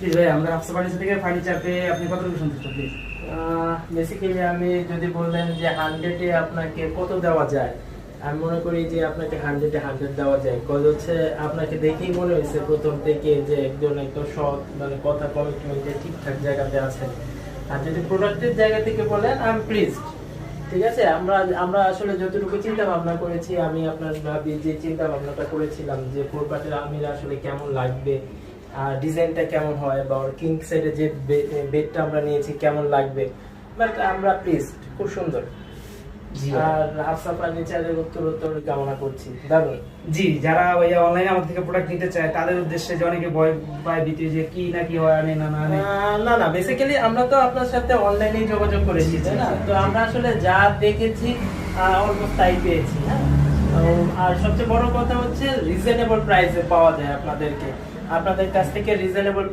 Please ভাই আমরা Hafsa furniture থেকে ফার্নিচার পেয়ে আপনি কতটুকু সন্তুষ্ট প্লিজ? বেসিক্যালি আমি যদি বললেন যে 100-এ আপনাকে কত দেওয়া যায়, আমি মনে করি যে আপনাকে 100-এ 100 দেওয়া যায়। কজ হচ্ছে আপনাকে দেখেই মনে হয়েছে প্রথম থেকে যে একজন একদম সৎ, মানে কথা কমিটমেন্টে ঠিকঠাক জায়গাতে আছেন। আর যদি প্রোডাক্টের জায়গা থেকে বলেন আই এম প্লিজড। ঠিক আছে, আমরা আসলে যতটুকু চিন্তা ভাবনা করেছি, আমি আপনার ভাবি যে চিন্তা ভাবনাটা করেছিলাম যে ফোরপাটের আলমিরা আসলে কেমন লাগবে, আর ডিজাইনটা কেমন হয়, বা ওর কিং সাইডে যে বেডটা আমরা নিয়েছি কেমন লাগবে, বাট আমরা প্লিজড, খুব সুন্দর। জি ভাই। আর হাফসা ফার্নিচারের উত্তর কামনা করছি, দারুণ। জি, যারা ওই অনলাইনে আমাদের থেকে প্রোডাক্ট নিতে চায় তাদের উদ্দেশ্যে, যে অনেকে ভয় পায় দিতে যে কি না কি হয় আনে না না আনে। না বেসিক্যালি আমরা তো আপনার সাথে অনলাইনেই যোগাযোগ করেছি, তাই না? তো আমরা আসলে যা দেখেছি অলমোস্ট তাই পেয়েছি। হ্যাঁ, আর সবচেয়ে বড় কথা হচ্ছে রিজনেবল প্রাইসে পাওয়া যায় আপনাদের কাছ থেকে রিজনেবল